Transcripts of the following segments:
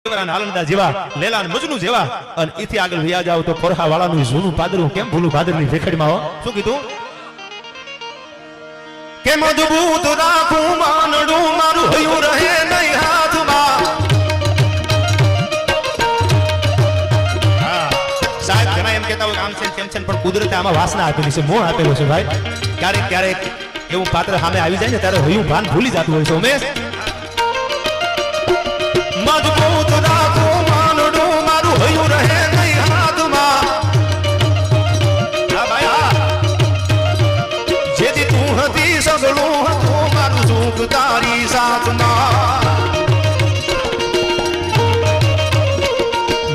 નાલંદા જેવા લેલા અને મજનુ જેવા અને એથી આગળ વ્યા જાવ તો કોરહા વાળાનું જૂનું પાદરું કેમ ભૂલું ભાદરની ભેખડીમાં હો શું કીધું કે મજબૂત રાખું માનડું મારું હયું રહે નહીં હાથમાં હા સાહેબ ઘણા એમ કહેતા હોય આમ છે તેમ છે પણ કુદરતે આમાં વાસના આપેલી છે મોહ આપેલો છે ભાઈ ક્યારેક ક્યારેક એવું પાત્ર સામે આવી જાય ને ત્યારે હયું ભાન ભૂલી જતું હોય છે ઉમેશ મજબૂત રાખું માનડું મારું હયું રહે નહીં હાથમાં હા ભાઈ હા જેથી તું હતી સગળું હતું મારું સુખ તારી સાથમાં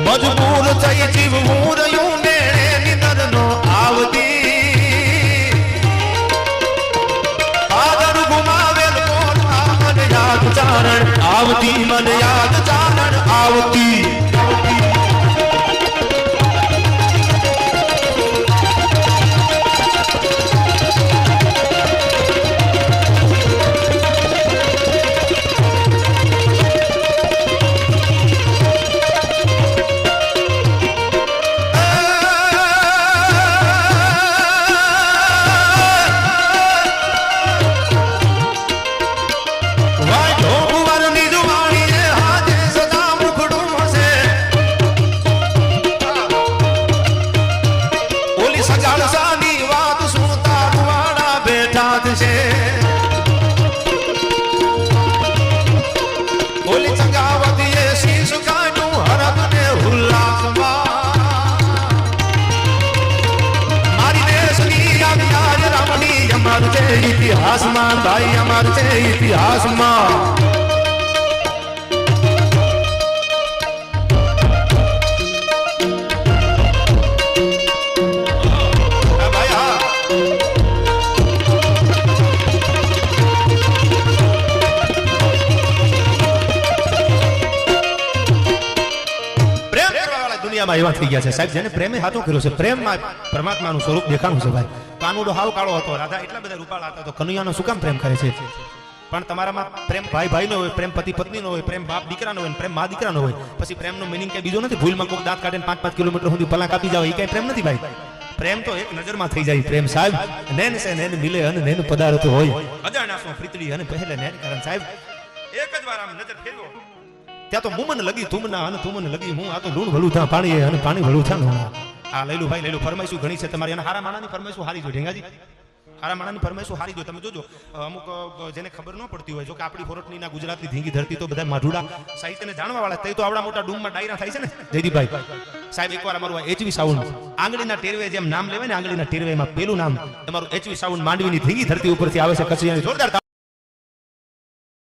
મજબૂર થઈ જીવવું રહ્યું ને નિદર નો આવતી આદર ગુમાવેલ મને યાદ ચારણ આવતી મને યાદ ચારણ આવતી ઇતિહાસમાં ભાઈ અમાર છે ઇતિહાસમાં દુનિયામાં એવા થઈ ગયા છે સાહેબ જેને પ્રેમે હાથો કર્યો છે પ્રેમમાં પરમાત્માનું સ્વરૂપ દેખાણું છે ભાઈ કાનુડો હાવ કાળો હતો રાધા એટલા બધા રૂપાળા હતા તો કનૈયાનો શું કામ પ્રેમ કરે છે પણ તમારામાં પ્રેમ ભાઈ ભાઈનો હોય પ્રેમ પતિ પત્નીનો હોય પ્રેમ બાપ દીકરાનો હોય પ્રેમ મા દીકરાનો હોય પછી પ્રેમનો મીનિંગ કઈ બીજો નથી ભૂલમાં કોઈક દાંત કાઢીને 5-5 કિલોમીટર સુધી પલા કાપી જાવ એ કઈ પ્રેમ નથી ભાઈ પ્રેમ તો એક નજરમાં થઈ જાય પ્રેમ સાહેબ નેન સે નેન મિલે અને નેન પદાર્થ હોય અજાણ્યાસો પ્રીતડી અને પહેલે નેન કારણ સાહેબ એક જ વાર આમ નજર ફેરવો ત્યાં તો મુમન લગી તુમના અને તુમન લગી હું આ તો લૂણ ભલું થા પાણી અને પાણી ભલું થા આ લઈલું ભાઈ લઈલું ફરમાઈશું ઘણી છે તમારી અને હારા માણાની ફરમાઈશું હારી જો ઢેંગાજી હારા માણાની ફરમાઈશું હારી જો તમે જોજો અમુક જેને ખબર ન પડતી હોય જો કે આપણી ફોરટની ના ગુજરાતની ધીંગી ધરતી તો બધા માઢુડા સાહિત્યને જાણવા વાળા તે તો આવડા મોટા ડૂમમાં ડાયરા થાય છે ને જયદીપભાઈ સાહેબ એકવાર અમારું એચવી સાઉન્ડ આંગળીના ટેરવે જેમ નામ લેવાય ને આંગળીના ટેરવેમાં પેલું નામ તમારું એચવી સાઉન્ડ માંડવીની ધીંગી ધરતી ઉપરથી આવે છે કચ્છિયાની જોરદાર